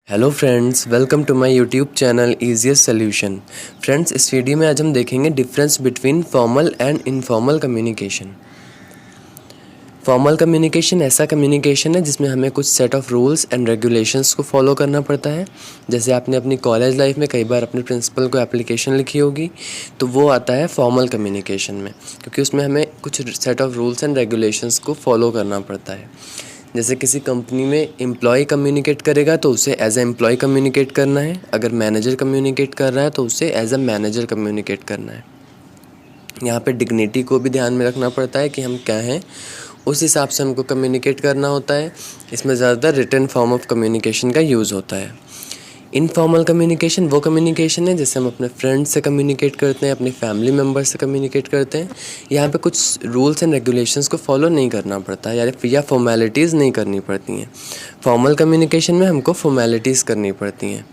Hello friends, welcome to my YouTube channel easiest solution. Friends, इस video में आज हम देखेंगे difference between formal and informal communication. Formal communication ऐसा communication है जिसमें हमें कुछ set of rules and regulations को फॉलो करना पड़ता है। जैसे आपने अपनी कॉलेज लाइफ में कई बार अपने प्रिंसिपल को एप्लीकेशन लिखी होगी, तो वो आता है फॉर्मल कम्युनिकेशन में, क्योंकि उसमें हमें कुछ set of rules and regulations को फॉलो करना पड़ता है। जैसे किसी कंपनी में एम्प्लॉय कम्युनिकेट करेगा तो उसे एज ए एम्प्लॉय कम्युनिकेट करना है, अगर मैनेजर कम्युनिकेट कर रहा है तो उसे एज अ मैनेजर कम्युनिकेट करना है। यहाँ पे डिग्निटी को भी ध्यान में रखना पड़ता है कि हम क्या हैं, उस हिसाब से हमको कम्युनिकेट करना होता है। इसमें ज़्यादातर रिटन फॉर्म ऑफ कम्युनिकेशन का यूज़ होता है। इनफॉर्मल कम्युनिकेशन वो कम्युनिकेशन है जैसे हम अपने फ्रेंड्स से कम्युनिकेट करते हैं, अपनी फैमिली मेम्बर्स से कम्युनिकेट करते हैं। यहाँ पे कुछ रूल्स एंड रेगुलेशंस को फॉलो नहीं करना पड़ता या फॉर्मेलिटीज़ नहीं करनी पड़ती हैं। फॉर्मल कम्युनिकेशन में हमको फॉर्मेलिटीज़ करनी पड़ती हैं।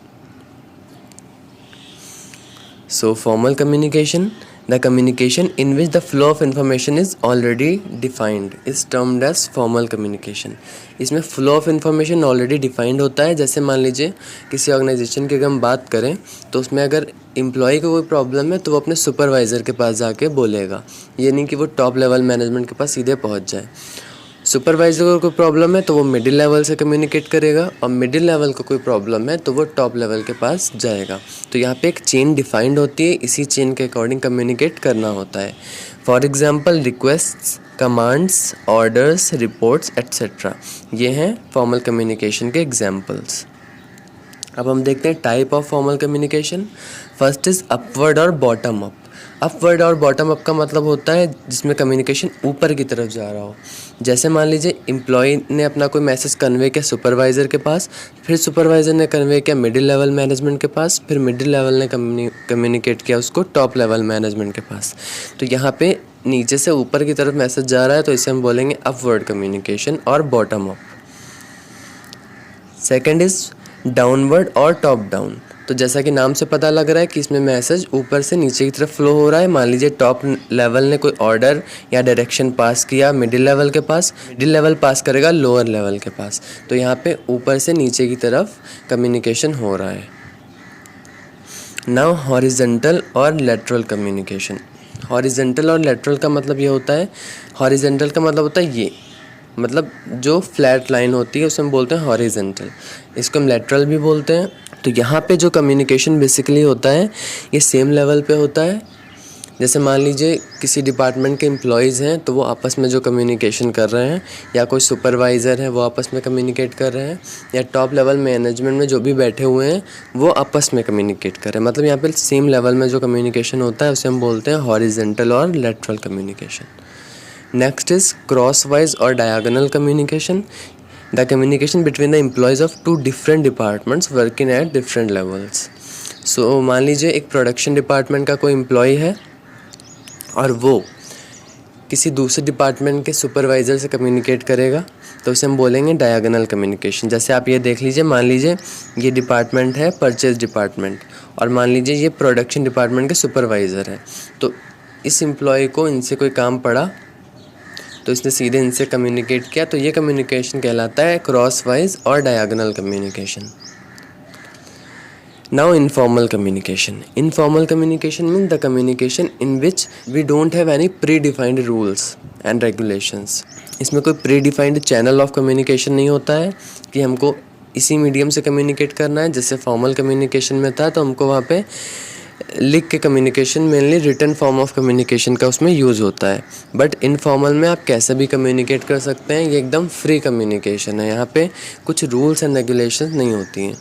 So formal communication, the communication in which the flow of information is already defined is termed as formal communication. इसमें flow of information already defined होता है। जैसे मान लीजिए किसी ऑर्गेनाइजेशन की अगर हम बात करें तो उसमें अगर एम्प्लॉय को कोई प्रॉब्लम है तो वो अपने सुपरवाइज़र के पास जाके बोलेगा, ये नहीं कि वो टॉप लेवल मैनेजमेंट के पास सीधे पहुंच जाए। सुपरवाइज़र को कोई प्रॉब्लम है तो वो मिडिल लेवल से कम्युनिकेट करेगा, और मिडिल लेवल को कोई प्रॉब्लम है तो वो टॉप लेवल के पास जाएगा। तो यहाँ पे एक चेन डिफाइंड होती है, इसी चेन के अकॉर्डिंग कम्युनिकेट करना होता है। For example requests, commands, orders, reports etcetera, ये हैं फॉर्मल कम्युनिकेशन के एग्जांपल्स। अब हम देखते हैं type of formal communication. First is upward और बॉटम अप। अपवर्ड और बॉटम अप का मतलब होता है जिसमें कम्युनिकेशन ऊपर की तरफ जा रहा हो। जैसे मान लीजिए एम्प्लॉय ने अपना कोई मैसेज कन्वे किया सुपरवाइज़र के पास, फिर सुपरवाइज़र ने कन्वे किया मिडिल लेवल मैनेजमेंट के पास, फिर मिडिल लेवल ने कम्युनिकेट किया उसको टॉप लेवल मैनेजमेंट के पास। तो यहाँ पे नीचे से ऊपर की तरफ मैसेज जा रहा है तो इसे हम बोलेंगे अपवर्ड कम्युनिकेशन और bottom up. Second is downward और टॉप डाउन। तो जैसा कि नाम से पता लग रहा है कि इसमें मैसेज ऊपर से नीचे की तरफ फ्लो हो रहा है। मान लीजिए टॉप लेवल ने कोई ऑर्डर या डायरेक्शन पास किया मिडिल लेवल के पास, मिडिल लेवल पास करेगा लोअर लेवल के पास। तो यहाँ पे ऊपर से नीचे की तरफ कम्युनिकेशन हो रहा है। नाउ हॉरिजेंटल और लेटरल कम्युनिकेशन। हॉरिजेंटल और लेटरल का मतलब ये होता है, हॉरिजेंटल का मतलब होता है ये, मतलब जो फ्लैट लाइन होती है उसे हम बोलते हैं हॉरिजेंटल, इसको हम लेटरल भी बोलते हैं। तो यहाँ पे जो कम्युनिकेशन बेसिकली होता है ये सेम लेवल पे होता है। जैसे मान लीजिए किसी डिपार्टमेंट के एम्प्लॉयज़ हैं तो वो आपस में जो कम्युनिकेशन कर रहे हैं, या कोई सुपरवाइज़र है वो आपस में कम्युनिकेट कर रहे हैं, या टॉप लेवल मैनेजमेंट में जो भी बैठे हुए हैं वो आपस में कम्युनिकेट कर रहे हैं। मतलब यहाँ पे सेम लेवल में जो कम्युनिकेशन होता है उसे हम बोलते हैं हॉरिजेंटल और lateral communication. Next is crosswise और diagonal communication. The communication between the employees of two different departments working at different levels. So मान लीजिए एक प्रोडक्शन डिपार्टमेंट का कोई एम्प्लॉय है और वो किसी दूसरे डिपार्टमेंट के सुपरवाइज़र से कम्युनिकेट करेगा, तो उसे हम बोलेंगे डायगोनल कम्युनिकेशन। जैसे आप ये देख लीजिए, मान लीजिए ये डिपार्टमेंट है परचेज डिपार्टमेंट, और मान लीजिए ये प्रोडक्शन डिपार्टमेंट के सुपरवाइज़र है। तो इस एम्प्लॉय को इनसे कोई काम पड़ा तो इसने सीधे इनसे कम्युनिकेट किया, तो ये कम्युनिकेशन कहलाता है क्रॉसवाइज और diagonal communication. Now informal communication. Informal communication mean the communication in which we don't have any predefined rules and regulations. इसमें कोई predefined channel of communication नहीं होता है कि हमको इसी मीडियम से कम्युनिकेट करना है। जैसे फॉर्मल कम्युनिकेशन में था तो हमको वहाँ पे लिख के communication, mainly written form of communication का उसमें यूज़ होता है। बट इनफॉर्मल में आप कैसे भी कम्युनिकेट कर सकते हैं, ये एकदम फ्री कम्युनिकेशन है। यहाँ पे कुछ रूल्स एंड रेगुलेशंस नहीं होती हैं।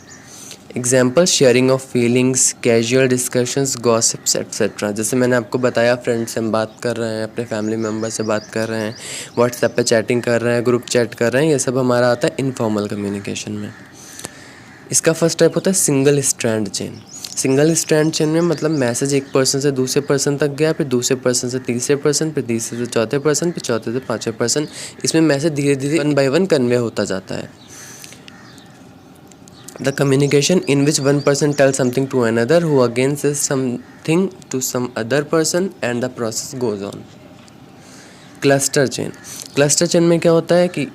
Example sharing of feelings, casual discussions, gossips etcetera. जैसे मैंने आपको बताया, फ्रेंड से हम बात कर रहे हैं, अपने फैमिली मेम्बर से बात कर रहे हैं, व्हाट्सएप पे चैटिंग कर रहे हैं, ग्रुप चैट कर रहे हैं, ये सब हमारा आता है इनफॉर्मल कम्युनिकेशन में। इसका फर्स्ट टाइप होता है single strand chain. Single strand chain में मतलब मैसेज एक पर्सन से दूसरे पर्सन तक गया, फिर दूसरे पर्सन से तीसरे पर्सन, फिर तीसरे से चौथे पर्सन, फिर चौथे से पाँचवें पर्सन। इसमें मैसेज धीरे धीरे वन बाय वन कन्वे होता जाता है। The communication in which one person tell something to another who again says something to some other person and the process goes on. Cluster chain. Cluster chain में क्या होता है कि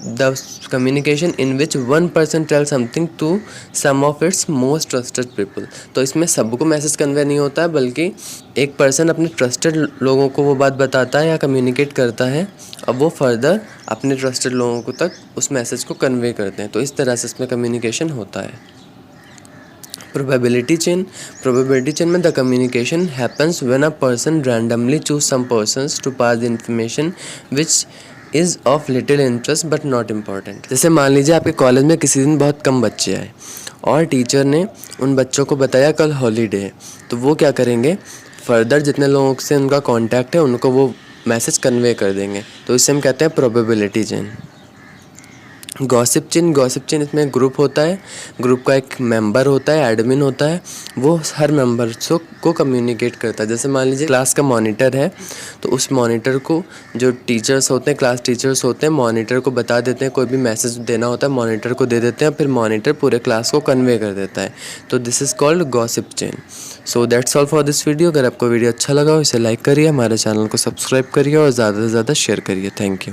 the communication in which one person tell something to some of its most trusted people. तो इसमें सबको message convey नहीं होता है, बल्कि एक पर्सन अपने ट्रस्टेड लोगों को वो बात बताता है या कम्युनिकेट करता है, अब वो फर्दर अपने ट्रस्टेड लोगों को तक उस मैसेज को कन्वे करते हैं। तो इस तरह से इसमें कम्युनिकेशन होता है। प्रोबेबिलिटी चेन में the communication happens when a person randomly choose some persons to pass the information which is of little interest but not important. जैसे मान लीजिए आपके कॉलेज में किसी दिन बहुत कम बच्चे आए और टीचर ने उन बच्चों को बताया कल हॉलीडे है, तो वो क्या करेंगे, फर्दर जितने लोगों से उनका कॉन्टैक्ट है उनको वो मैसेज कन्वे कर देंगे। तो इससे हम कहते हैं प्रोबेबिलिटी चेन। गॉसिप चेन इसमें ग्रुप होता है, ग्रुप का एक मेंबर होता है, एडमिन होता है, वो हर मेंबर को कम्युनिकेट करता है। जैसे मान लीजिए क्लास का मॉनिटर है, तो उस मॉनिटर को जो टीचर्स होते हैं, क्लास टीचर्स होते हैं, मॉनिटर को बता देते हैं, कोई भी मैसेज देना होता है मॉनिटर को दे देते हैं, फिर मॉनिटर पूरे क्लास को कन्वे कर देता है। तो this is called gossip chain. So that's all for this video. अगर आपको वीडियो अच्छा लगा हो इसे लाइक करिए, हमारे चैनल को सब्सक्राइब करिए और ज़्यादा से ज़्यादा शेयर करिए। Thank you.